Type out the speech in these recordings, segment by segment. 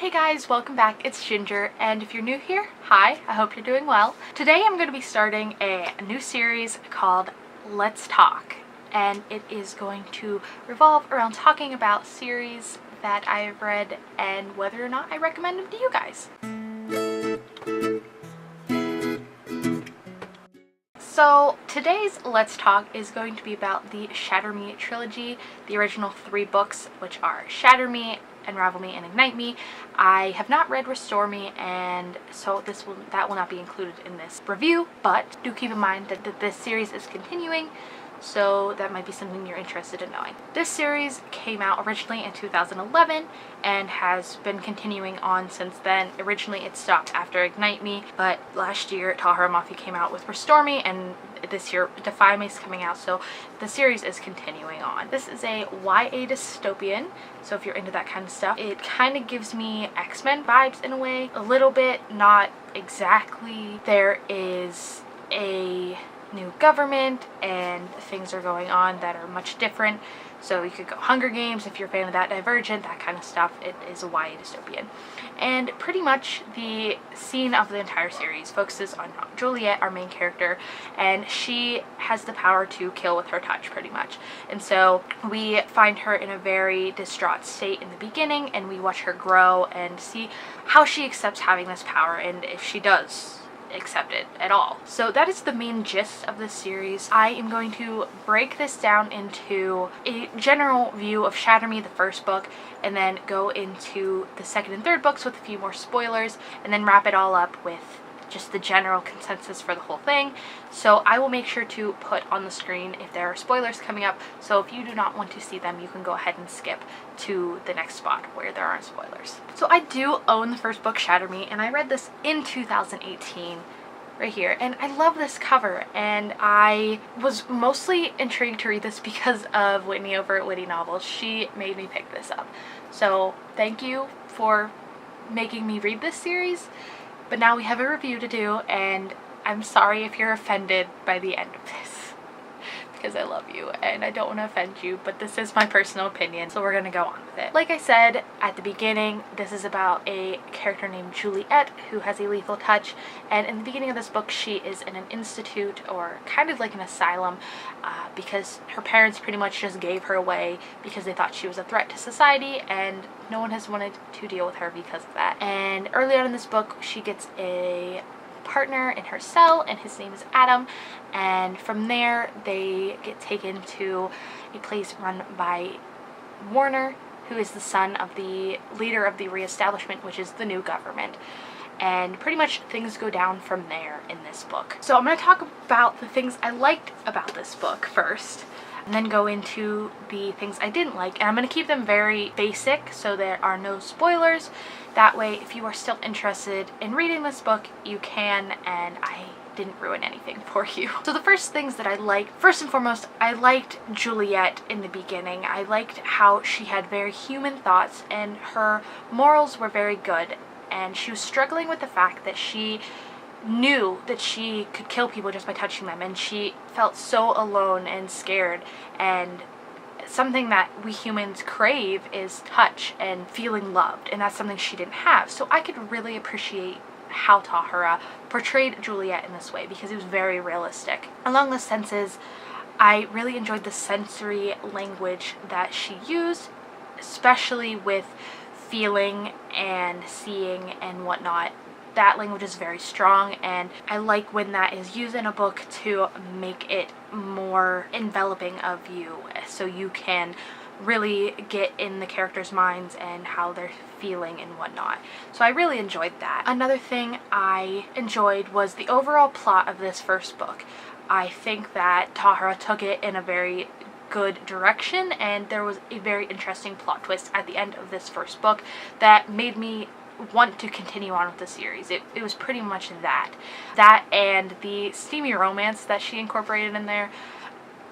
Hey guys, welcome back. It's Ginger, and if you're new here, hi, I hope you're doing well. Today I'm going to be starting a new series called Let's Talk, and it is going to revolve around talking about series that I've read and whether or not I recommend them to you guys. So today's Let's Talk is going to be about the Shatter Me trilogy, the original 3 books, which are Shatter Me, Unravel Me, and Ignite Me. I have not read Restore Me, and so that will not be included in this review, but do keep in mind that this series is continuing, so that might be something you're interested in knowing. This series came out originally in 2011 and has been continuing on since then. Originally it stopped after Ignite Me, but last year Tahara Mafi came out with Restore Me, and this year Defy Me is coming out, so the series is continuing on. This is a YA dystopian, so if you're into that kind of stuff, it kind of gives me X-Men vibes in a way. A little bit, not exactly. There is a new government and things are going on that are much different, so you could go Hunger Games if you're a fan of that, Divergent, that kind of stuff. It is a YA dystopian, and pretty much the scene of the entire series focuses on Juliet, our main character, and she has the power to kill with her touch pretty much. And so we find her in a very distraught state in the beginning, and we watch her grow and see how she accepts having this power, and if she does accept it at all. So that is the main gist of this series. I am going to break this down into a general view of Shatter Me, the first book, and then go into the second and third books with a few more spoilers, and then wrap it all up with just the general consensus for the whole thing. So I will make sure to put on the screen if there are spoilers coming up, so if you do not want to see them, you can go ahead and skip to the next spot where there aren't spoilers. So I do own the first book, Shatter Me, and I read this in 2018 right here, and I love this cover, and I was mostly intrigued to read this because of Whitney over at Witty Novels. She made me pick this up, so thank you for making me read this series. But now we have a review to do, and I'm sorry if you're offended by the end of this, because I love you and I don't want to offend you, but this is my personal opinion, so we're gonna go on with it. Like I said at the beginning, this is about a character named Juliet who has a lethal touch, and in the beginning of this book she is in an institute, or kind of like an asylum, because her parents pretty much just gave her away because they thought she was a threat to society, and no one has wanted to deal with her because of that. And early on in this book she gets a partner in her cell, and his name is Adam, and from there they get taken to a place run by Warner, who is the son of the leader of the reestablishment, which is the new government. And pretty much things go down from there in this book. So I'm going to talk about the things I liked about this book first, and then go into the things I didn't like, and I'm going to keep them very basic so there are no spoilers. That way if you are still interested in reading this book, you can, and I didn't ruin anything for you. So the first things that I liked, first and foremost, I liked Juliet in the beginning. I liked how she had very human thoughts and her morals were very good, and she was struggling with the fact that she knew that she could kill people just by touching them, and she felt so alone and scared, and something that we humans crave is touch and feeling loved, and that's something she didn't have. So I could really appreciate how Tahara portrayed Juliet in this way, because it was very realistic. Along those senses, I really enjoyed the sensory language that she used, especially with feeling and seeing and whatnot. That language is very strong, and I like when that is used in a book to make it more enveloping of you, so you can really get in the characters' minds and how they're feeling and whatnot. So I really enjoyed that. Another thing I enjoyed was the overall plot of this first book. I think that Tahara took it in a very good direction, and there was a very interesting plot twist at the end of this first book that made me want to continue on with the series. It was pretty much that and the steamy romance that she incorporated in there,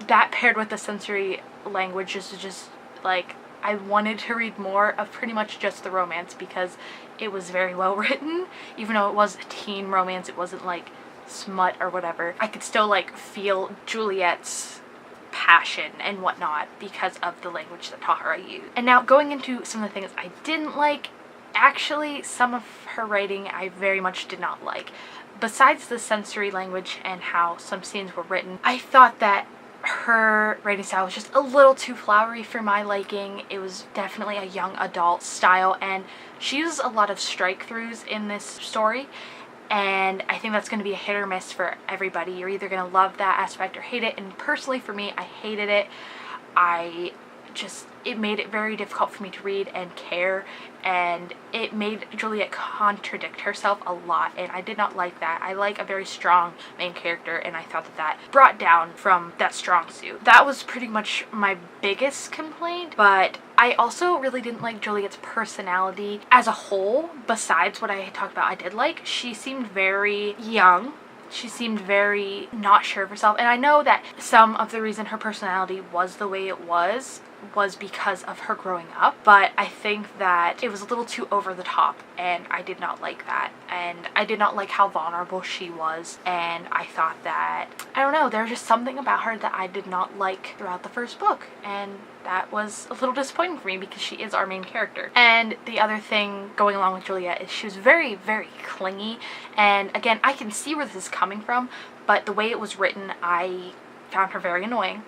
that paired with the sensory language is just like, I wanted to read more of pretty much just the romance, because it was very well written. Even though it was a teen romance, it wasn't like smut or whatever, I could still like feel Juliet's passion and whatnot because of the language that Tahara used. And now going into some of the things I didn't like, actually some of her writing I very much did not like. Besides the sensory language and how some scenes were written, I thought that her writing style was just a little too flowery for my liking. It was definitely a young adult style, and she uses a lot of strike-throughs in this story, and I think that's going to be a hit or miss for everybody. You're either going to love that aspect or hate it, and personally for me, I hated it. It made it very difficult for me to read and care, and it made Juliet contradict herself a lot, and I did not like that. I like a very strong main character, and I thought that that brought down from that strong suit. That was pretty much my biggest complaint, but I also really didn't like Juliet's personality as a whole. Besides what I talked about I did like, she seemed very young. She seemed very not sure of herself, and I know that some of the reason her personality was the way it was because of her growing up, but I think that it was a little too over the top, and I did not like that, and I did not like how vulnerable she was, and I thought that, I don't know, there was just something about her that I did not like throughout the first book, and that was a little disappointing for me because she is our main character. And the other thing going along with Juliet is she was very, very clingy, and again, I can see where this is coming from, but the way it was written, I found her very annoying.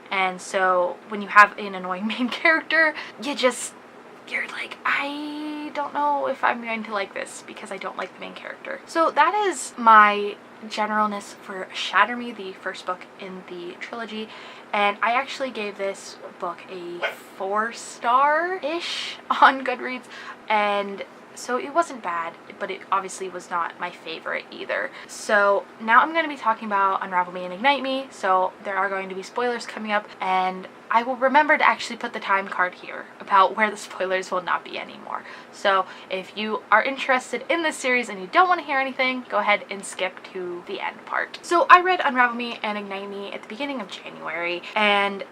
And so when you have an annoying main character, you're like, I don't know if I'm going to like this because I don't like the main character. So that is my generalness for Shatter Me, the first book in the trilogy, and I actually gave this book a 4-star-ish on Goodreads, and so it wasn't bad, but it obviously was not my favorite either. So now I'm going to be talking about Unravel Me and Ignite Me, so there are going to be spoilers coming up, and I will remember to actually put the time card here about where the spoilers will not be anymore. So if you are interested in this series and you don't want to hear anything, go ahead and skip to the end part. So I read Unravel Me and Ignite Me at the beginning of January, and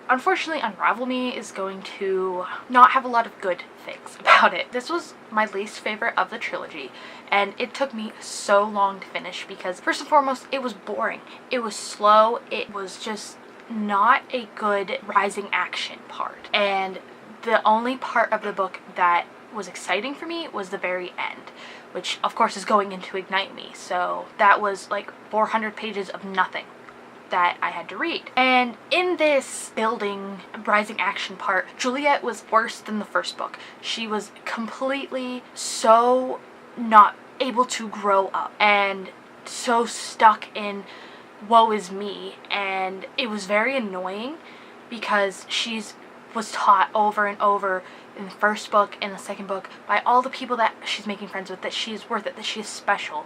unfortunately, Unravel Me is going to not have a lot of good things about it. This was my least favorite of the trilogy, and it took me so long to finish because, first and foremost, it was boring. It was slow. It was just not a good rising action part. And the only part of the book that was exciting for me was the very end, which, of course, is going into Ignite Me. So that was like 400 pages of nothing that I had to read. And in this building rising action part, Juliet was worse than the first book. She was completely so not able to grow up and so stuck in woe is me, and it was very annoying because was taught over and over in the first book and the second book by all the people that she's making friends with that she is worth it, that she is special,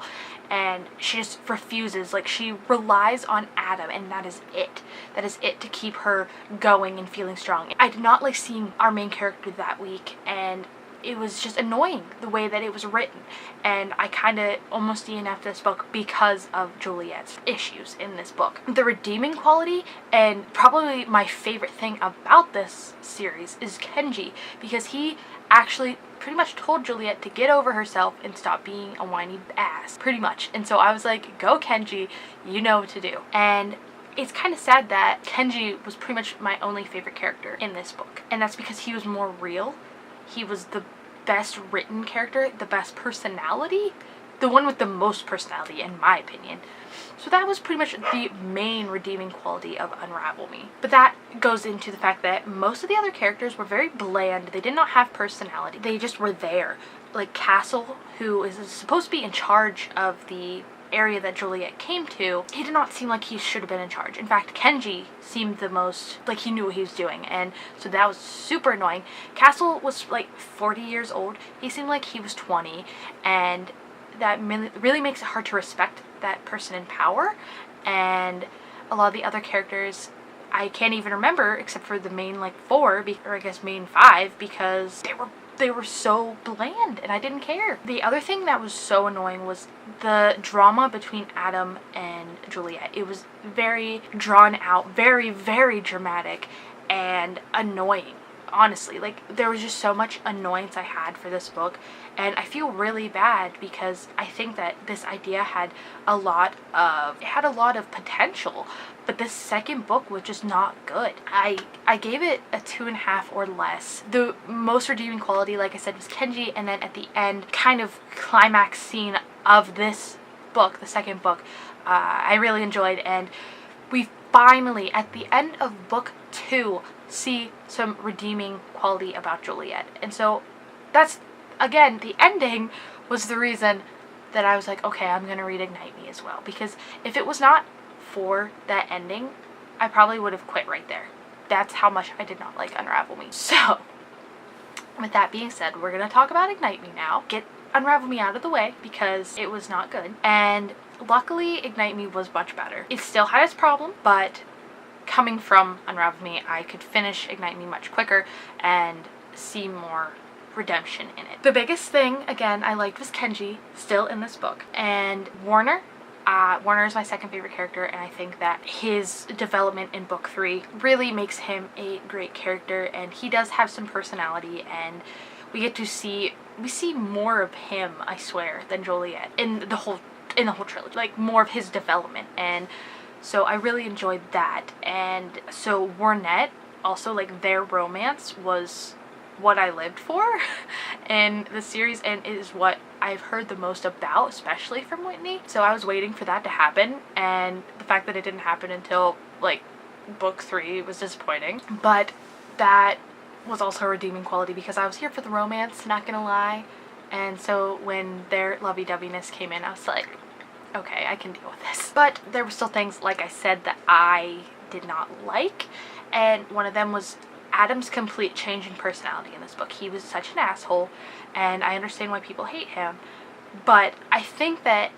and she just refuses. Like, she relies on Adam, and that is it. That is it to keep her going and feeling strong. I did not like seeing our main character that weak, and it was just annoying the way that it was written, and I kind of almost DNF'd this book because of Juliet's issues in this book. The redeeming quality, and probably my favorite thing about this series, is Kenji, because he actually pretty much told Juliet to get over herself and stop being a whiny ass, pretty much. And so I was like, go Kenji, you know what to do. And it's kind of sad that Kenji was pretty much my only favorite character in this book, and that's because he was more real. He was the best written character, the best personality, the one with the most personality in my opinion. So that was pretty much the main redeeming quality of Unravel Me. But that goes into the fact that most of the other characters were very bland. They did not have personality. They just were there. Like Castle, who is supposed to be in charge of the area that Juliet came to, he did not seem like he should have been in charge. In fact, Kenji seemed the most like he knew what he was doing, and so that was super annoying. Castle was like 40 years old. He seemed like he was 20, and that really makes it hard to respect that person in power. And a lot of the other characters I can't even remember except for the main like 4, or I guess main 5, because they were so bland and I didn't care. The other thing that was so annoying was the drama between Adam and Juliet. It was very drawn out, very, very dramatic and annoying. honestly, like, there was just so much annoyance I had for this book, and I feel really bad because I think that this idea had a lot of potential, but this second book was just not good. I gave it a 2.5 or less. The most redeeming quality, like I said, was Kenji, and then at the end, kind of climax scene of this book, the second book, I really enjoyed, and we finally, at the end of book 2, see some redeeming quality about Juliet. And so that's, again, the ending was the reason that I was like, okay, I'm gonna read Ignite Me as well, because if it was not for that ending, I probably would have quit right there. That's how much I did not like Unravel Me. So with that being said, we're gonna talk about Ignite Me now. Get Unravel Me out of the way because it was not good, and luckily Ignite Me was much better. It still had its problem, but coming from Unravel Me, I could finish Ignite Me much quicker and see more redemption in it. The biggest thing, again, I liked was Kenji, still in this book, and Warner. Warner is my second favorite character, and I think that his development in book 3 really makes him a great character, and he does have some personality, and we see more of him, I swear, than Joliet in the whole trilogy, like more of his development. And so I really enjoyed that. And so Warnet, also, like, their romance was what I lived for in the series, and it is what I've heard the most about, especially from Whitney. So I was waiting for that to happen, and the fact that it didn't happen until like book 3 was disappointing, but that was also a redeeming quality because I was here for the romance, not gonna lie. And so when their lovey-doveyness came in, I was like, okay, I can deal with this. But there were still things, like I said, that I did not like, and one of them was Adam's complete change in personality in this book. He was such an asshole, and I understand why people hate him, but I think that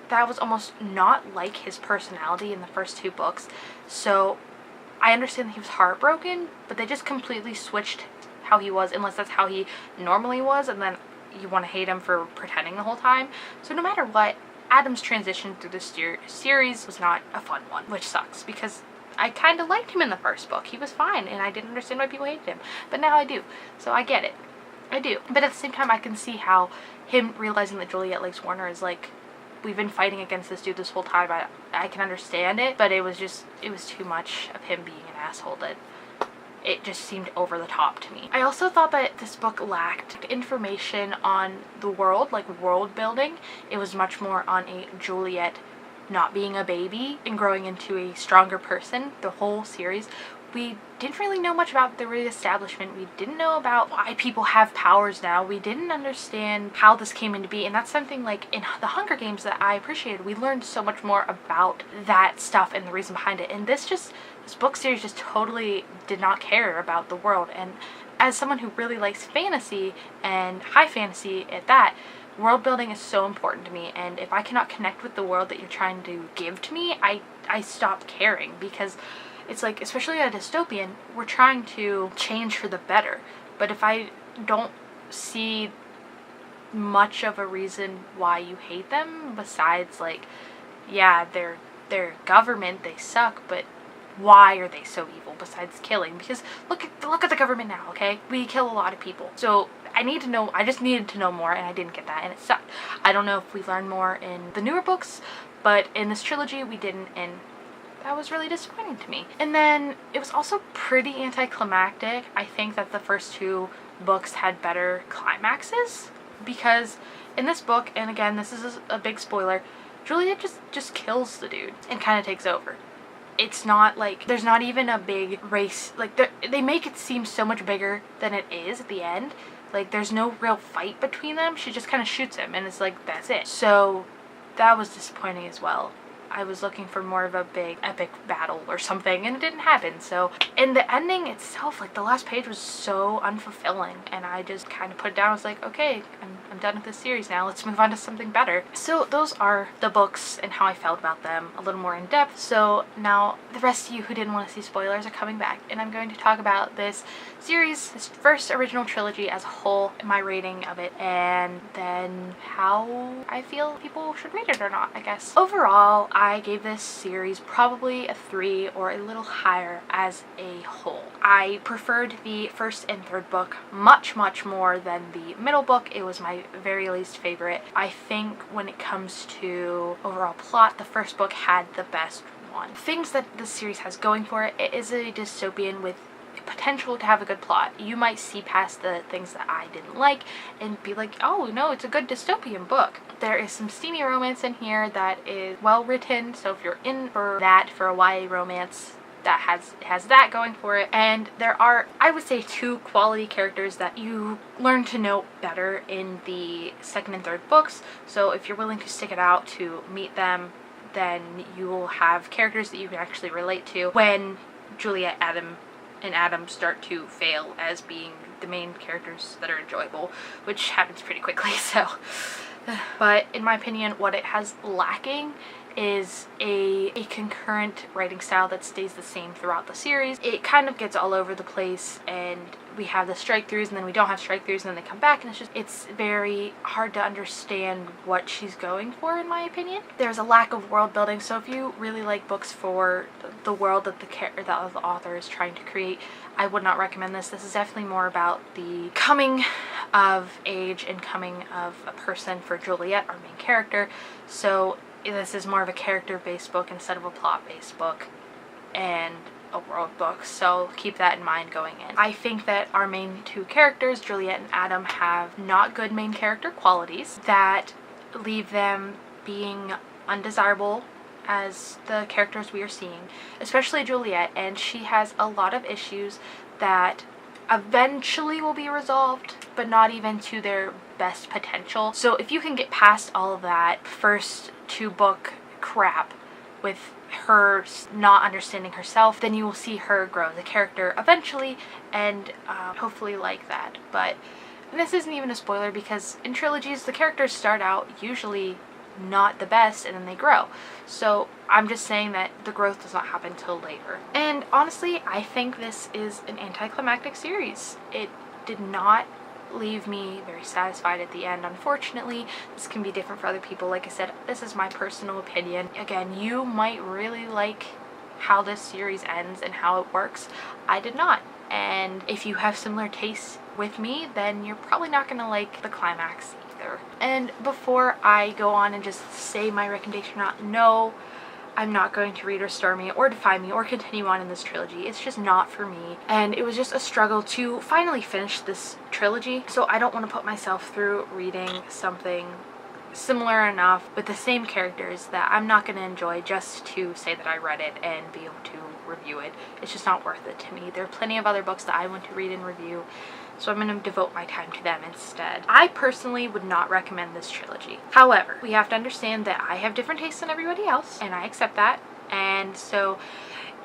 that was almost not like his personality in the first 2 books. So I understand that he was heartbroken, but they just completely switched how he was, unless that's how he normally was, and then you want to hate him for pretending the whole time. So no matter what, Adam's transition through this series was not a fun one, which sucks because I kind of liked him in the first book. He was fine, and I didn't understand why people hated him, but now I do. So I get it. I do. But at the same time, I can see how him realizing that Juliet likes Warner is like, we've been fighting against this dude this whole time. I can understand it, but it was too much of him being an asshole that it just seemed over the top to me. I also thought that this book lacked information on the world, like world building. It was much more on a Juliet not being a baby and growing into a stronger person. The whole series, we didn't really know much about the reestablishment. We didn't know about why people have powers now. We didn't understand how this came into being, and that's something like in the Hunger Games that I appreciated. We learned so much more about that stuff and the reason behind it, and this book series just totally did not care about the world. And as someone who really likes fantasy, and high fantasy at that, world building is so important to me, and if I cannot connect with the world that you're trying to give to me, I stop caring, because it's like, especially a dystopian, we're trying to change for the better, but if I don't see much of a reason why you hate them, besides like, yeah, they're government, they suck, but why are they so evil besides killing? Because look at the government now, okay? We kill a lot of people. So I just needed to know more, and I didn't get that, and it sucked. I don't know if we learned more in the newer books, but in this trilogy we didn't, and that was really disappointing to me. And then it was also pretty anticlimactic. I think that the first 2 books had better climaxes, because in this book, and again, this is a big spoiler, Juliet just kills the dude and kind of takes over. It's not like, there's not even a big race, like they make it seem so much bigger than it is at the end. Like, there's no real fight between them. She just kind of shoots him, and it's like, that's it. So that was disappointing as well. I was looking for more of a big epic battle or something, and it didn't happen. So, and the ending itself, like the last page was so unfulfilling, and I just kind of put it down. I was like, okay, I'm done with this series now. Let's move on to something better. So those are the books and how I felt about them, a little more in depth. So now the rest of you who didn't want to see spoilers are coming back, and I'm going to talk about this series, this first original trilogy as a whole, my rating of it, and then how I feel people should read it or not, I guess. Overall, I gave this series probably a 3 or a little higher as a whole. I preferred the first and third book much more than the middle book. It was my very least favorite. I think when it comes to overall plot, the first book had the best one. Things that this series has going for it, it is a dystopian with potential to have a good plot. You might see past the things that I didn't like and be like, oh no, it's a good dystopian book. There is some steamy romance in here that is well written, so if you're in for that, for a YA romance, that has that going for it. And there are, I would say, 2 quality characters that you learn to know better in the second and third books. So if you're willing to stick it out to meet them, then you will have characters that you can actually relate to when Juliet, Adam, and Adam start to fail as being the main characters that are enjoyable, which happens pretty quickly. So, but in my opinion, what it has lacking is a concurrent writing style that stays the same throughout the series. It kind of gets all over the place, and we have the strike throughs and then we don't have strike throughs and then they come back, and it's very hard to understand what she's going for, in my opinion. There's a lack of world building, so if you really like books for the world that the author is trying to create, I would not recommend this. This is definitely more about the coming of age and coming of a person for Juliet, our main character. So this is more of a character-based book instead of a plot-based book and a world book, so keep that in mind going in. I think that our main 2 characters, Juliet and Adam, have not good main character qualities that leave them being undesirable as the characters we are seeing, especially Juliet, and she has a lot of issues that eventually will be resolved, but not even to their best potential. So if you can get past all of that first 2 book crap with her not understanding herself, then you will see her grow as a character eventually, and hopefully like that. But this isn't even a spoiler, because in trilogies the characters start out usually not the best and then they grow. So I'm just saying that the growth does not happen till later. And honestly, I think this is an anticlimactic series. It did not leave me very satisfied at the end. Unfortunately, this can be different for other people. Like I said, this is my personal opinion. Again, you might really like how this series ends and how it works. I did not. And if you have similar tastes with me, then you're probably not going to like the climax either. And before I go on and just say my recommendation or not, no, I'm not going to read Restore Me or Defy Me or continue on in this trilogy. It's just not for me. And it was just a struggle to finally finish this trilogy. So I don't want to put myself through reading something similar enough with the same characters that I'm not going to enjoy just to say that I read it and be able to review it. It's just not worth it to me. There are plenty of other books that I want to read and review, so I'm going to devote my time to them instead. I personally would not recommend this trilogy. However, we have to understand that I have different tastes than everybody else, and I accept that. And so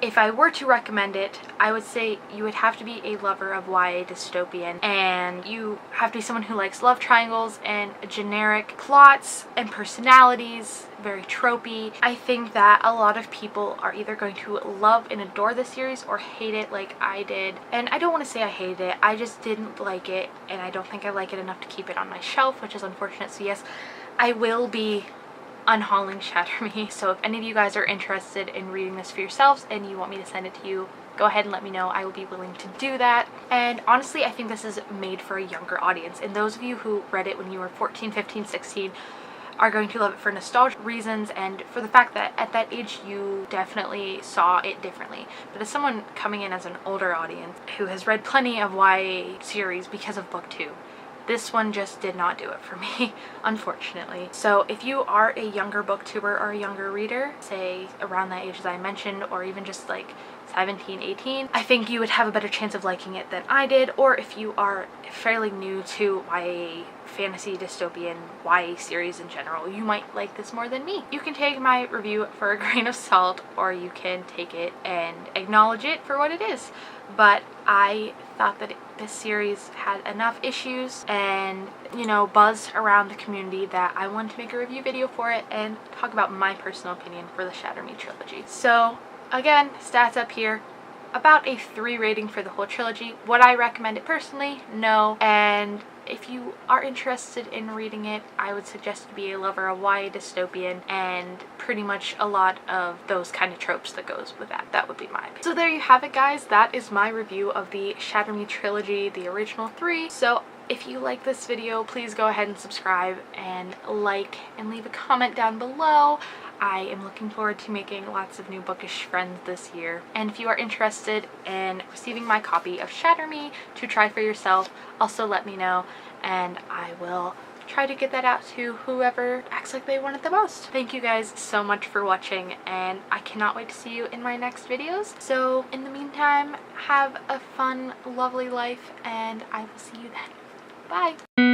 if I were to recommend it, I would say you would have to be a lover of YA dystopian, and you have to be someone who likes love triangles and generic plots and personalities, very tropey. I think that a lot of people are either going to love and adore the series or hate it like I did. And I don't want to say I hated it, I just didn't like it, and I don't think I like it enough to keep it on my shelf, which is unfortunate. So yes, I will be unhauling Shatter Me. So if any of you guys are interested in reading this for yourselves and you want me to send it to you, go ahead and let me know. I will be willing to do that. And honestly, I think this is made for a younger audience, and those of you who read it when you were 14, 15, 16 are going to love it for nostalgia reasons and for the fact that at that age you definitely saw it differently. But as someone coming in as an older audience who has read plenty of YA series because of book 2, this one just did not do it for me, unfortunately. So if you are a younger booktuber or a younger reader, say around that age as I mentioned, or even just like 17, 18, I think you would have a better chance of liking it than I did. Or if you are fairly new to YA fantasy dystopian YA series in general, you might like this more than me. You can take my review for a grain of salt, or you can take it and acknowledge it for what it is. But I thought that this series had enough issues and, you know, buzz around the community that I wanted to make a review video for it and talk about my personal opinion for the Shatter Me trilogy. So again, stats up here. About a 3 rating for the whole trilogy. Would I recommend it personally? No. And if you are interested in reading it, I would suggest to be a lover of YA dystopian and pretty much a lot of those kind of tropes that goes with that. That would be my opinion. So there you have it, guys. That is my review of the Shatter Me trilogy, the original 3. So if you like this video, please go ahead and subscribe and like and leave a comment down below. I am looking forward to making lots of new bookish friends this year. And if you are interested in receiving my copy of Shatter Me to try for yourself, also let me know and I will try to get that out to whoever acts like they want it the most. Thank you guys so much for watching, and I cannot wait to see you in my next videos. So in the meantime, have a fun, lovely life, and I will see you then. Bye!